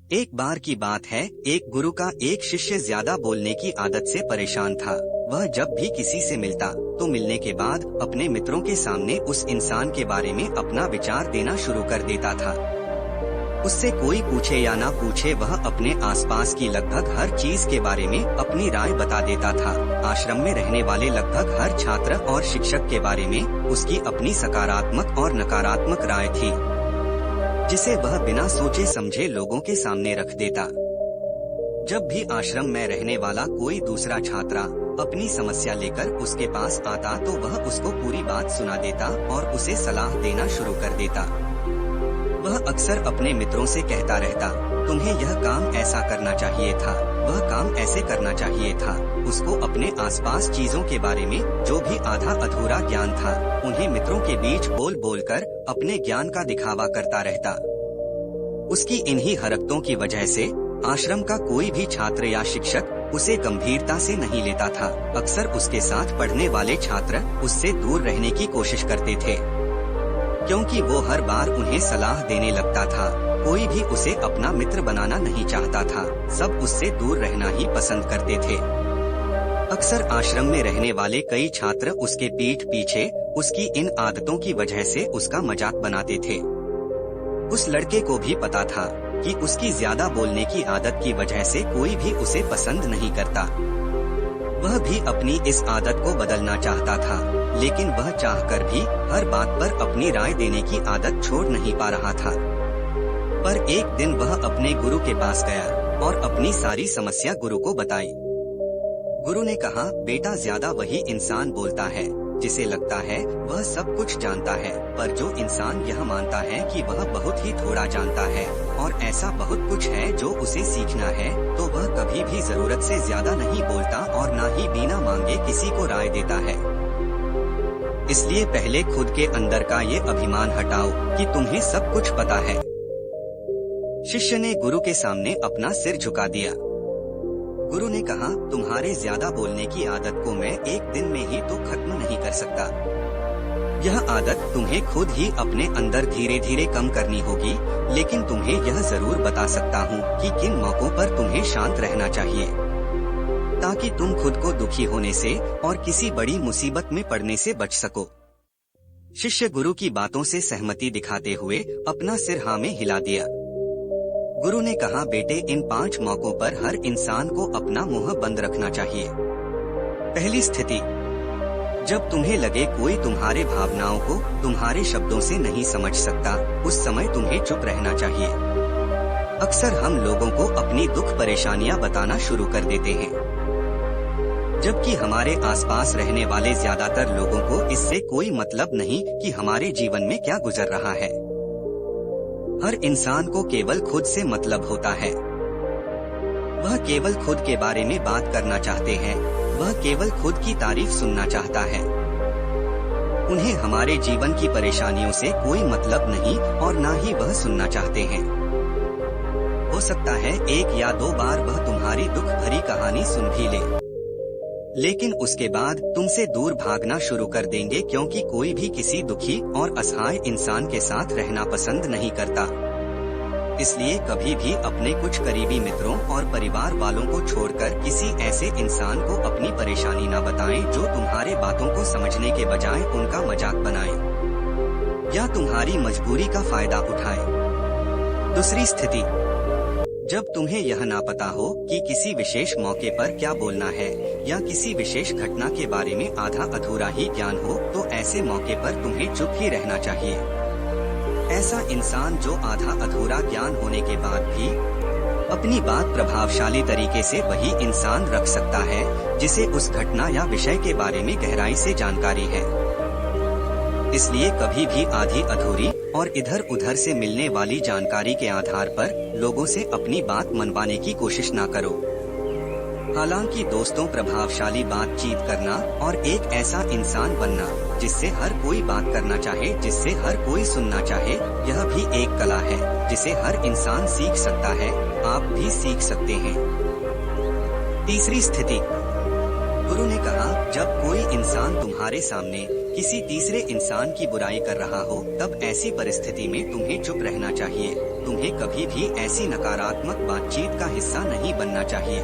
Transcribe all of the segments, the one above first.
एक बार की बात है, एक गुरु का एक शिष्य ज्यादा बोलने की आदत से परेशान था। वह जब भी किसी से मिलता तो मिलने के बाद अपने मित्रों के सामने उस इंसान के बारे में अपना विचार देना शुरू कर देता था। उससे कोई पूछे या ना पूछे, वह अपने आसपास की लगभग हर चीज के बारे में अपनी राय बता देता था। आश्रम में रहने वाले लगभग हर छात्र और शिक्षक के बारे में उसकी अपनी सकारात्मक और नकारात्मक राय थी, जिसे वह बिना सोचे समझे लोगों के सामने रख देता। जब भी आश्रम में रहने वाला कोई दूसरा छात्रा अपनी समस्या लेकर उसके पास आता तो वह उसको पूरी बात सुना देता और उसे सलाह देना शुरू कर देता। वह अक्सर अपने मित्रों से कहता रहता, तुम्हें यह काम ऐसा करना चाहिए था, वह काम ऐसे करना चाहिए था। उसको अपने आसपास चीजों के बारे में जो भी आधा अधूरा ज्ञान था, उन्हें मित्रों के बीच बोल बोल कर अपने ज्ञान का दिखावा करता रहता। उसकी इन्हीं हरकतों की वजह से आश्रम का कोई भी छात्र या शिक्षक उसे गंभीरता से नहीं लेता था। अक्सर उसके साथ पढ़ने वाले छात्र उससे दूर रहने की कोशिश करते थे, क्योंकि वो हर बार उन्हें सलाह देने लगता था। कोई भी उसे अपना मित्र बनाना नहीं चाहता था, सब उससे दूर रहना ही पसंद करते थे। अक्सर आश्रम में रहने वाले कई छात्र उसके पीठ पीछे उसकी इन आदतों की वजह से उसका मजाक बनाते थे। उस लड़के को भी पता था कि उसकी ज्यादा बोलने की आदत की वजह से कोई भी उसे पसंद नहीं करता। वह भी अपनी इस आदत को बदलना चाहता था, लेकिन वह चाहकर भी हर बात पर अपनी राय देने की आदत छोड़ नहीं पा रहा था। पर एक दिन वह अपने गुरु के पास गया और अपनी सारी समस्या गुरु को बताई। गुरु ने कहा, बेटा, ज्यादा वही इंसान बोलता है जिसे लगता है वह सब कुछ जानता है, पर जो इंसान यह मानता है कि वह बहुत ही थोड़ा जानता है और ऐसा बहुत कुछ है जो उसे सीखना है, तो वह कभी भी जरूरत से ज्यादा नहीं बोलता और न ही बिना मांगे किसी को राय देता है। इसलिए पहले खुद के अंदर का ये अभिमान हटाओ कि तुम्हें सब कुछ पता है। शिष्य ने गुरु के सामने अपना सिर झुका दिया। गुरु ने कहा, तुम्हारे ज्यादा बोलने की आदत को मैं एक दिन में ही तो खत्म नहीं कर सकता। यह आदत तुम्हें खुद ही अपने अंदर धीरे धीरे कम करनी होगी, लेकिन तुम्हें यह जरूर बता सकता हूँ कि किन मौकों पर तुम्हें शांत रहना चाहिए, ताकि तुम खुद को दुखी होने से और किसी बड़ी मुसीबत में पड़ने से बच सको। शिष्य गुरु की बातों से सहमति दिखाते हुए अपना सिर हाँ में हिला दिया। गुरु ने कहा, बेटे, इन 5 मौकों पर हर इंसान को अपना मुंह बंद रखना चाहिए। पहली स्थिति, जब तुम्हें लगे कोई तुम्हारे भावनाओं को तुम्हारे शब्दों से नहीं समझ सकता, उस समय तुम्हें चुप रहना चाहिए। अक्सर हम लोगों को अपनी दुख परेशानियां बताना शुरू कर देते हैं, जबकि हमारे आसपास रहने वाले ज्यादातर लोगों को इससे कोई मतलब नहीं कि हमारे जीवन में क्या गुजर रहा है। हर इंसान को केवल खुद से मतलब होता है। वह केवल खुद के बारे में बात करना चाहते हैं, वह केवल खुद की तारीफ सुनना चाहता है। उन्हें हमारे जीवन की परेशानियों से कोई मतलब नहीं और ना ही वह सुनना चाहते हैं। हो सकता है 1 या 2 बार वह तुम्हारी दुख भरी कहानी सुन भी ले, लेकिन उसके बाद तुमसे दूर भागना शुरू कर देंगे, क्योंकि कोई भी किसी दुखी और असहाय इंसान के साथ रहना पसंद नहीं करता। इसलिए कभी भी अपने कुछ करीबी मित्रों और परिवार वालों को छोड़कर किसी ऐसे इंसान को अपनी परेशानी न बताएं जो तुम्हारे बातों को समझने के बजाय उनका मजाक बनाए या तुम्हारी मजबूरी का फायदा उठाए। दूसरी स्थिति, जब तुम्हें यह ना पता हो कि किसी विशेष मौके पर क्या बोलना है या किसी विशेष घटना के बारे में आधा अधूरा ही ज्ञान हो, तो ऐसे मौके पर तुम्हें चुप ही रहना चाहिए। ऐसा इंसान जो आधा अधूरा ज्ञान होने के बाद भी अपनी बात प्रभावशाली तरीके से वही इंसान रख सकता है जिसे उस घटना या विषय के बारे में गहराई से जानकारी है। इसलिए कभी भी आधी अधूरी और इधर उधर से मिलने वाली जानकारी के आधार पर लोगों से अपनी बात मनवाने की कोशिश ना करो। हालांकि दोस्तों, प्रभावशाली बातचीत करना और एक ऐसा इंसान बनना जिससे हर कोई बात करना चाहे, जिससे हर कोई सुनना चाहे, यह भी एक कला है जिसे हर इंसान सीख सकता है। आप भी सीख सकते हैं। तीसरी स्थिति, गुरु ने कहा, जब कोई इंसान तुम्हारे सामने किसी तीसरे इंसान की बुराई कर रहा हो, तब ऐसी परिस्थिति में तुम्हें चुप रहना चाहिए। तुम्हें कभी भी ऐसी नकारात्मक बातचीत का हिस्सा नहीं बनना चाहिए,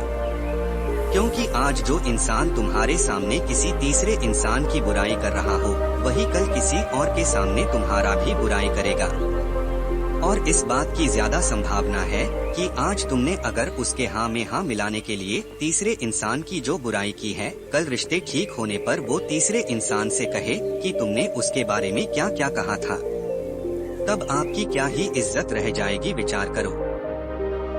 क्योंकि आज जो इंसान तुम्हारे सामने किसी तीसरे इंसान की बुराई कर रहा हो, वही कल किसी और के सामने तुम्हारा भी बुराई करेगा। और इस बात की ज्यादा संभावना है कि आज तुमने अगर उसके हाँ में हाँ मिलाने के लिए तीसरे इंसान की जो बुराई की है, कल रिश्ते ठीक होने पर वो तीसरे इंसान से कहे कि तुमने उसके बारे में क्या क्या कहा था, तब आपकी क्या ही इज्जत रह जाएगी, विचार करो।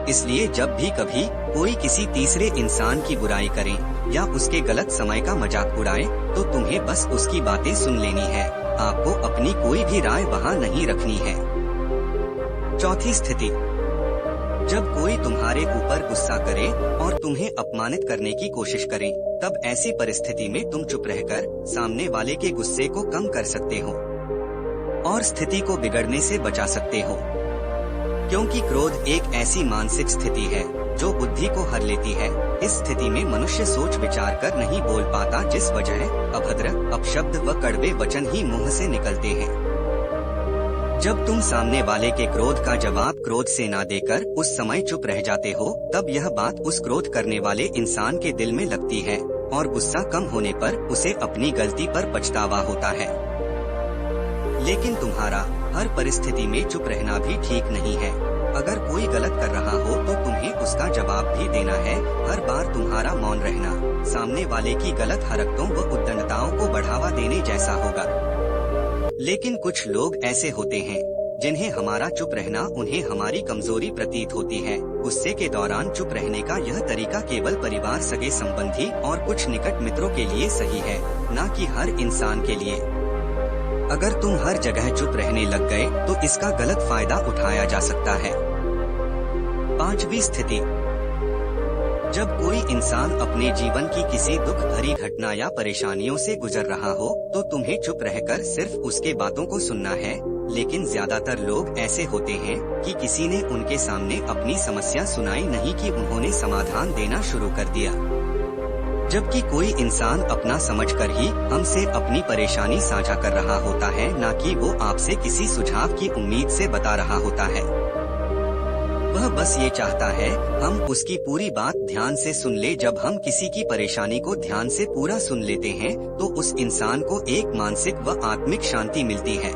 इसलिए जब भी कभी कोई किसी तीसरे इंसान की बुराई करे या उसके गलत समय का मजाक उड़ाए, तो तुम्हें बस उसकी बातें सुन लेनी है, आपको अपनी कोई भी राय वहाँ नहीं रखनी है। चौथी स्थिति, जब कोई तुम्हारे ऊपर गुस्सा करे और तुम्हें अपमानित करने की कोशिश करे, तब ऐसी परिस्थिति में तुम चुप रहकर सामने वाले के गुस्से को कम कर सकते हो और स्थिति को बिगड़ने से बचा सकते हो, क्योंकि क्रोध एक ऐसी मानसिक स्थिति है जो बुद्धि को हर लेती है। इस स्थिति में मनुष्य सोच विचार कर नहीं बोल पाता, जिस वजह अभद्र, अपशब्द व कड़वे वचन ही मुंह से निकलते हैं। जब तुम सामने वाले के क्रोध का जवाब क्रोध से ना देकर उस समय चुप रह जाते हो, तब यह बात उस क्रोध करने वाले इंसान के दिल में लगती है और गुस्सा कम होने पर उसे अपनी गलती पर पछतावा होता है। लेकिन तुम्हारा हर परिस्थिति में चुप रहना भी ठीक नहीं है। अगर कोई गलत कर रहा हो तो तुम्हें उसका जवाब भी देना है। हर बार तुम्हारा मौन रहना सामने वाले की गलत हरकतों व उद्दंडताओं को बढ़ावा देने जैसा होगा। लेकिन कुछ लोग ऐसे होते हैं जिन्हें हमारा चुप रहना उन्हें हमारी कमजोरी प्रतीत होती है। गुस्से के दौरान चुप रहने का यह तरीका केवल परिवार, सगे संबंधी और कुछ निकट मित्रों के लिए सही है, न कि हर इंसान के लिए। अगर तुम हर जगह चुप रहने लग गए तो इसका गलत फायदा उठाया जा सकता है। पांचवी स्थिति, जब कोई इंसान अपने जीवन की किसी दुख भरी घटना या परेशानियों से गुजर रहा हो, तो तुम्हें चुप रहकर सिर्फ उसके बातों को सुनना है। लेकिन ज्यादातर लोग ऐसे होते हैं कि किसी ने उनके सामने अपनी समस्या सुनाई नहीं कि उन्होंने समाधान देना शुरू कर दिया, जबकि कोई इंसान अपना समझकर ही हमसे अपनी परेशानी साझा कर रहा होता है, न कि वो आपसे किसी सुझाव की उम्मीद से बता रहा होता है। वह बस ये चाहता है हम उसकी पूरी बात ध्यान से सुन ले। जब हम किसी की परेशानी को ध्यान से पूरा सुन लेते हैं तो उस इंसान को एक मानसिक व आत्मिक शांति मिलती है।